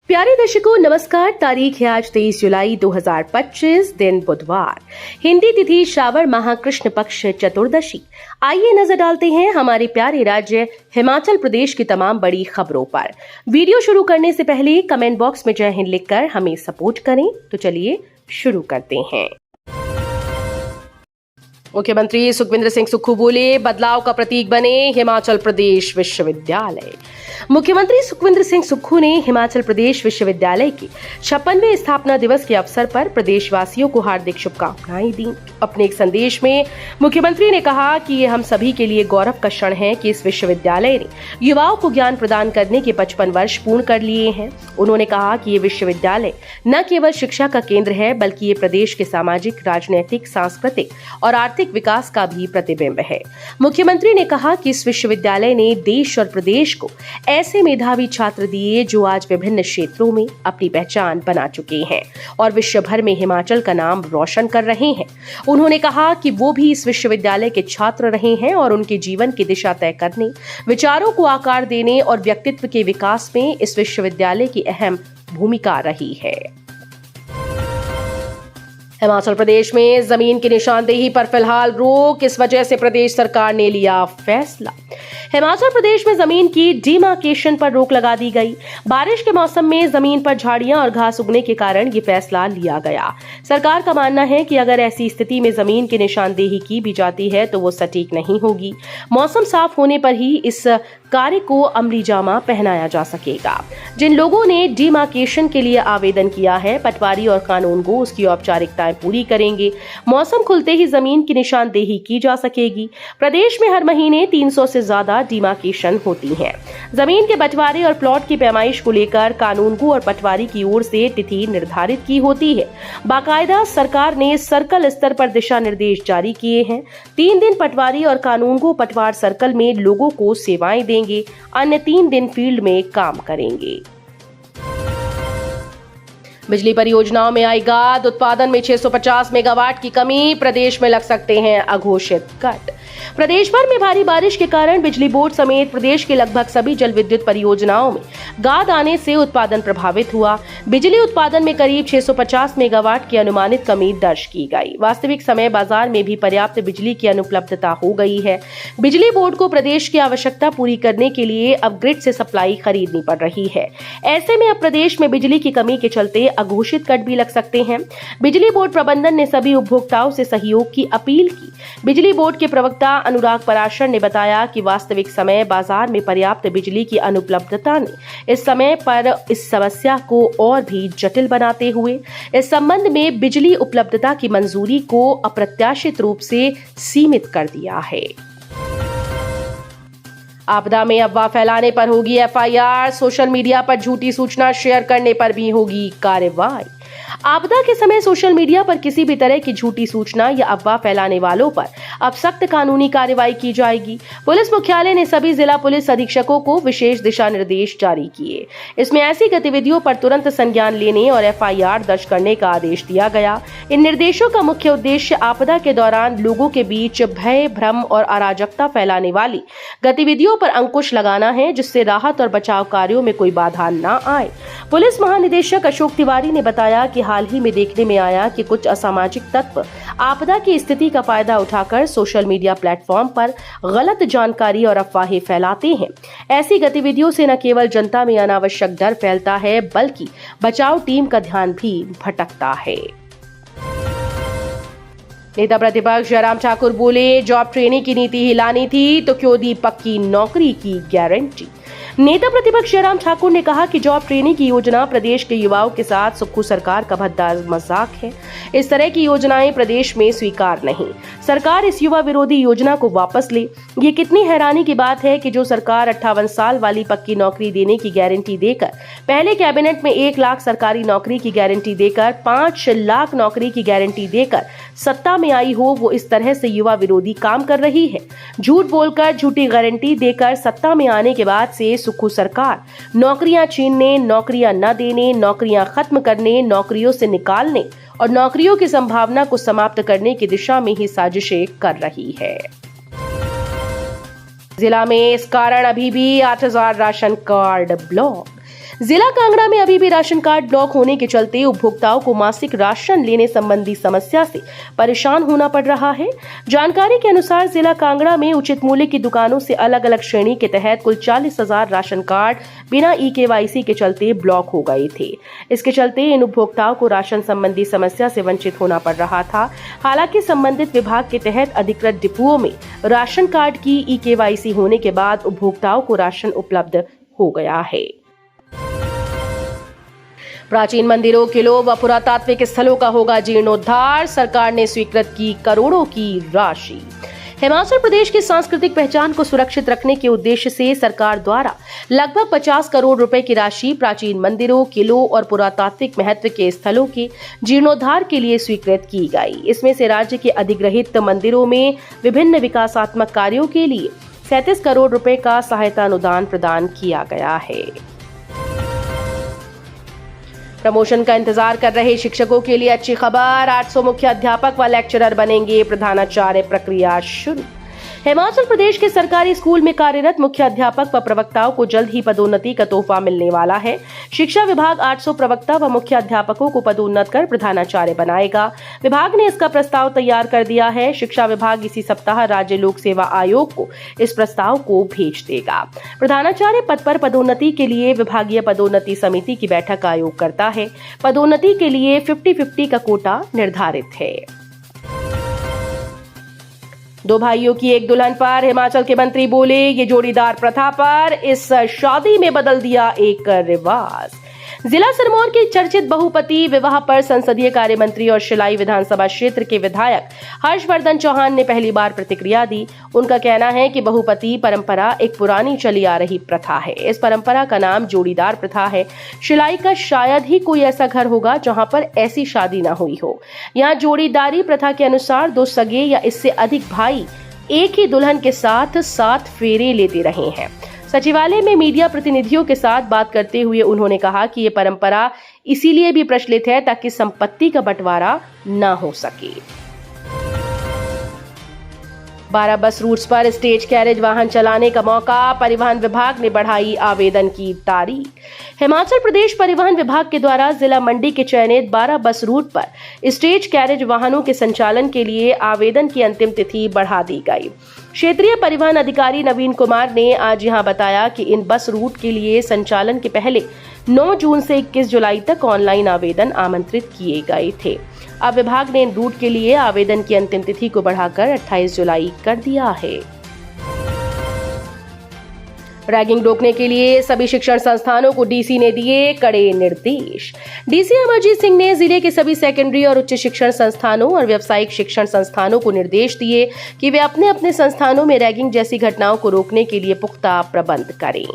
प्यारे दर्शकों नमस्कार। तारीख है आज 23 जुलाई 2025, दिन बुधवार, हिंदी तिथि श्रावण माह कृष्ण पक्ष चतुर्दशी। आइए नजर डालते हैं हमारे प्यारे राज्य हिमाचल प्रदेश की तमाम बड़ी खबरों पर। वीडियो शुरू करने से पहले कमेंट बॉक्स में जय हिंद लिखकर हमें सपोर्ट करें। तो चलिए शुरू करते हैं। मुख्यमंत्री सुखविंदर सिंह सुक्खू बोले, बदलाव का प्रतीक बने हिमाचल प्रदेश विश्वविद्यालय। मुख्यमंत्री सुखविंदर सिंह सुक्खू ने हिमाचल प्रदेश विश्वविद्यालय के 56वें स्थापना दिवस के अवसर पर प्रदेशवासियों को हार्दिक शुभकामनाएं दी। अपने एक संदेश में मुख्यमंत्री ने कहा कि ये हम सभी के लिए गौरव का क्षण है कि इस विश्वविद्यालय ने युवाओं को ज्ञान प्रदान करने के 55 वर्ष पूर्ण कर लिए हैं। उन्होंने कहा कि ये विश्वविद्यालय न केवल शिक्षा का केंद्र है, बल्कि ये प्रदेश के सामाजिक, राजनीतिक, सांस्कृतिक और आर्थिक विकास का भी प्रतिबिंब है। मुख्यमंत्री ने कहा कि इस विश्वविद्यालय ने देश और प्रदेश को ऐसे मेधावी छात्र दिए जो आज विभिन्न क्षेत्रों में अपनी पहचान बना चुके हैं और विश्व भर में हिमाचल का नाम रोशन कर रहे हैं। उन्होंने कहा कि वो भी इस विश्वविद्यालय के छात्र रहे हैं और उनके जीवन की दिशा तय करने, विचारों को आकार देने और व्यक्तित्व के विकास में इस विश्वविद्यालय की अहम भूमिका रही है। हिमाचल प्रदेश में जमीन की निशानदेही पर फिलहाल रोक, इस वजह से प्रदेश सरकार ने लिया फैसला। हिमाचल प्रदेश में जमीन की डिमार्केशन पर रोक लगा दी गई। बारिश के मौसम में जमीन पर झाड़ियां और घास उगने के कारण ये फैसला लिया गया। सरकार का मानना है कि अगर ऐसी स्थिति में जमीन की निशानदेही की भी जाती है तो वो सटीक नहीं होगी। मौसम साफ होने पर ही इस कार्य को अमली जामा पहनाया जा सकेगा। जिन लोगों ने डिमार्केशन के लिए आवेदन किया है, पटवारी और कानूनगो उसकी औपचारिकताएं पूरी करेंगे। मौसम खुलते ही जमीन की निशानदेही की जा सकेगी। प्रदेश में हर महीने 300 से ज्यादा डिमार्केशन होती है। जमीन के बंटवारे और प्लॉट की पैमाइश को लेकर कानूनगो और पटवारी की ओर से तिथि निर्धारित की होती है। बाकायदा सरकार ने सर्कल स्तर पर दिशा निर्देश जारी किए हैं। 3 दिन पटवारी और कानूनगो पटवार सर्कल में लोगों को सेवाएं देंगे, अन्य 3 दिन फील्ड में काम करेंगे। बिजली परियोजनाओं में आई गाद, उत्पादन में 650 मेगावाट की कमी, प्रदेश में लग सकते हैं अघोषित कट। प्रदेश भर में भारी बारिश के कारण बिजली बोर्ड समेत प्रदेश के लगभग सभी जल विद्युत परियोजनाओं में गाद आने से उत्पादन प्रभावित हुआ। बिजली उत्पादन में करीब 650 मेगावाट की अनुमानित कमी दर्ज की गई। वास्तविक समय बाजार में भी पर्याप्त बिजली की अनुपलब्धता हो गई है। बिजली बोर्ड को प्रदेश की आवश्यकता पूरी करने के लिए अब ग्रिड से सप्लाई खरीदनी पड़ रही है। ऐसे में अब प्रदेश में बिजली की कमी के चलते अघोषित कट भी लग सकते हैं। बिजली बोर्ड प्रबंधन ने सभी उपभोक्ताओं से सहयोग की अपील की। बिजली बोर्ड के प्रवक्ता अनुराग पराशर ने बताया कि वास्तविक समय बाजार में पर्याप्त बिजली की अनुपलब्धता ने इस समय पर इस समस्या को और भी जटिल बनाते हुए इस संबंध में बिजली उपलब्धता की मंजूरी को अप्रत्याशित रूप से सीमित कर दिया है। आपदा में अफवाह फैलाने पर होगी एफआईआर, सोशल मीडिया पर झूठी सूचना शेयर करने पर भी होगी कार्रवाई। आपदा के समय सोशल मीडिया पर किसी भी तरह की झूठी सूचना या अफवाह फैलाने वालों पर अब सख्त कानूनी कार्रवाई की जाएगी। पुलिस मुख्यालय ने सभी जिला पुलिस अधीक्षकों को विशेष दिशा निर्देश जारी किए। इसमें ऐसी गतिविधियों पर तुरंत संज्ञान लेने और एफआईआर दर्ज करने का आदेश दिया गया। इन निर्देशों का मुख्य उद्देश्य आपदा के दौरान लोगों के बीच भय, भ्रम और अराजकता फैलाने वाली गतिविधियों पर अंकुश लगाना है, जिससे राहत और बचाव कार्यों में कोई बाधा न आए। पुलिस महानिदेशक अशोक तिवारी ने बताया कि हाल ही में देखने में आया कि कुछ असामाजिक तत्व आपदा की स्थिति का फायदा उठाकर सोशल मीडिया प्लेटफॉर्म पर गलत जानकारी और अफवाहें फैलाते हैं। ऐसी गतिविधियों से न केवल जनता में अनावश्यक डर फैलता है, बल्कि बचाव टीम का ध्यान भी भटकता है। नेता प्रतिपक्ष जयराम ठाकुर बोले, जॉब ट्रेनिंग की नीति ही लानी थी तो क्यों दी पक्की नौकरी की गारंटी। नेता प्रतिपक्ष जयराम ठाकुर ने कहा कि जॉब ट्रेनिंग की योजना प्रदेश के युवाओं के साथ सुक्खू सरकार का भद्दा मजाक है। इस तरह की योजनाएं प्रदेश में स्वीकार नहीं। सरकार इस युवा विरोधी योजना को वापस ले। ये कितनी हैरानी की बात है कि जो सरकार 58 साल वाली पक्की नौकरी देने की गारंटी देकर, पहले कैबिनेट में 1 लाख सरकारी नौकरी की गारंटी देकर, 5 लाख नौकरी की गारंटी देकर सत्ता में आई हो, वो इस तरह से युवा विरोधी काम कर रही है। झूठ बोलकर, झूठी गारंटी देकर सत्ता में आने के बाद से सुक्खू सरकार नौकरियां छीनने, नौकरियां न देने, नौकरियां खत्म करने, नौकरियों से निकालने और नौकरियों की संभावना को समाप्त करने की दिशा में ही साजिशें कर रही है। जिला में इस कारण अभी भी 8000 राशन कार्ड ब्लॉक। जिला कांगड़ा में अभी भी राशन कार्ड ब्लॉक होने के चलते उपभोक्ताओं को मासिक राशन लेने संबंधी समस्या से परेशान होना पड़ रहा है। जानकारी के अनुसार जिला कांगड़ा में उचित मूल्य की दुकानों से अलग अलग श्रेणी के तहत कुल 40,000 राशन कार्ड बिना KYC के चलते ब्लॉक हो गए थे। इसके चलते इन उपभोक्ताओं को राशन संबंधी समस्या से वंचित होना पड़ रहा था। हालांकि संबंधित विभाग के तहत अधिकृत डिपुओं में राशन कार्ड की KYC होने के बाद उपभोक्ताओं को राशन उपलब्ध हो गया है। प्राचीन मंदिरों, किलों व पुरातात्विक स्थलों का होगा जीर्णोद्धार, सरकार ने स्वीकृत की करोड़ों की राशि। हिमाचल प्रदेश की सांस्कृतिक पहचान को सुरक्षित रखने के उद्देश्य से सरकार द्वारा लगभग 50 करोड़ रुपए की राशि प्राचीन मंदिरों, किलों और पुरातात्विक महत्व के स्थलों के जीर्णोद्धार के लिए स्वीकृत की गई। इसमें से राज्य के अधिग्रहित मंदिरों में विभिन्न विकासात्मक कार्यों के लिए 37 करोड़ रुपए का सहायता अनुदान प्रदान किया गया है। प्रमोशन का इंतजार कर रहे शिक्षकों के लिए अच्छी खबर, 800 मुख्य अध्यापक व लेक्चरर बनेंगे, प्रधानाचार्य प्रक्रिया शुरू। हिमाचल प्रदेश के सरकारी स्कूल में कार्यरत मुख्य अध्यापक व प्रवक्ताओं को जल्द ही पदोन्नति का तोहफा मिलने वाला है। शिक्षा विभाग 800 प्रवक्ता व मुख्य अध्यापकों को पदोन्नत कर प्रधानाचार्य बनाएगा। विभाग ने इसका प्रस्ताव तैयार कर दिया है। शिक्षा विभाग इसी सप्ताह राज्य लोक सेवा आयोग को इस प्रस्ताव को भेज देगा। प्रधानाचार्य पद पर पदोन्नति के लिए विभागीय पदोन्नति समिति की बैठक आयोग करता है। पदोन्नति के लिए 50-50 का कोटा निर्धारित है। दो भाइयों की एक दुल्हन पर हिमाचल के मंत्री बोले, ये जोड़ीदार प्रथा पर इस शादी में बदल दिया एक रिवाज। जिला सिरमौर के चर्चित बहुपति विवाह पर संसदीय कार्य मंत्री और शिलाई विधानसभा क्षेत्र के विधायक हर्षवर्धन चौहान ने पहली बार प्रतिक्रिया दी। उनका कहना है कि बहुपति परंपरा एक पुरानी चली आ रही प्रथा है। इस परंपरा का नाम जोड़ीदार प्रथा है। शिलाई का शायद ही कोई ऐसा घर होगा जहां पर ऐसी शादी ना हुई हो। यहाँ जोड़ीदारी प्रथा के अनुसार दो सगे या इससे अधिक भाई एक ही दुल्हन के साथ 7 फेरे लेते रहे हैं। सचिवालय में मीडिया प्रतिनिधियों के साथ बात करते हुए उन्होंने कहा कि ये परंपरा इसीलिए भी प्रचलित है ताकि संपत्ति का बंटवारा न हो सके। 12 बस रूट्स पर स्टेज कैरेज वाहन चलाने का मौका, परिवहन विभाग ने बढ़ाई आवेदन की तारीख। हिमाचल प्रदेश परिवहन विभाग के द्वारा जिला मंडी के चयनित 12 बस रूट पर स्टेज कैरेज वाहनों के संचालन के लिए आवेदन की अंतिम तिथि बढ़ा दी गई। क्षेत्रीय परिवहन अधिकारी नवीन कुमार ने आज यहां बताया कि इन बस रूट के लिए संचालन के पहले 9 जून से 21 जुलाई तक ऑनलाइन आवेदन आमंत्रित किए गए थे। अब विभाग ने इन रूट के लिए आवेदन की अंतिम तिथि को बढ़ाकर 28 जुलाई कर दिया है। रैगिंग रोकने के लिए सभी शिक्षण संस्थानों को डीसी ने दिए कड़े निर्देश। डीसी अमरजीत सिंह ने जिले के सभी सेकेंडरी और उच्च शिक्षण संस्थानों और व्यावसायिक शिक्षण संस्थानों को निर्देश दिए कि वे अपने अपने संस्थानों में रैगिंग जैसी घटनाओं को रोकने के लिए पुख्ता प्रबंध करें।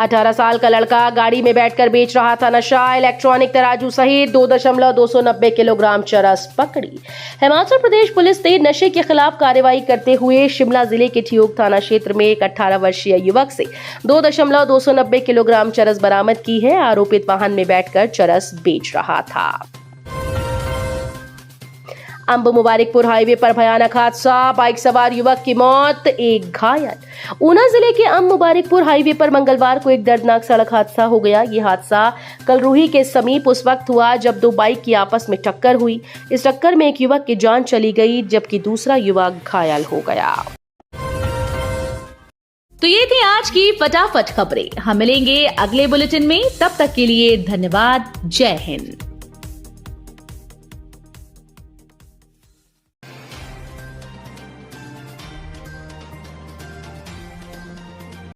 18 साल का लड़का गाड़ी में बैठकर बेच रहा था नशा, इलेक्ट्रॉनिक तराजू सहित 2.290 किलोग्राम चरस पकड़ी। हिमाचल प्रदेश पुलिस ने नशे के खिलाफ कार्रवाई करते हुए शिमला जिले के ठियोग थाना क्षेत्र में एक 18 वर्षीय युवक से 2.290 किलोग्राम चरस बरामद की है। आरोपित वाहन में बैठकर चरस बेच रहा था। अंब मुबारकपुर हाईवे पर भयानक हादसा, बाइक सवार युवक की मौत, एक घायल। ऊना जिले के अंब मुबारकपुर हाईवे पर मंगलवार को एक दर्दनाक सड़क हादसा हो गया। ये हादसा कलरूही के समीप उस वक्त हुआ जब दो बाइक की आपस में टक्कर हुई। इस टक्कर में एक युवक की जान चली गई जबकि दूसरा युवक घायल हो गया। तो ये थी आज की फटाफट खबरें। हम मिलेंगे अगले बुलेटिन में, तब तक के लिए धन्यवाद। जय हिंद।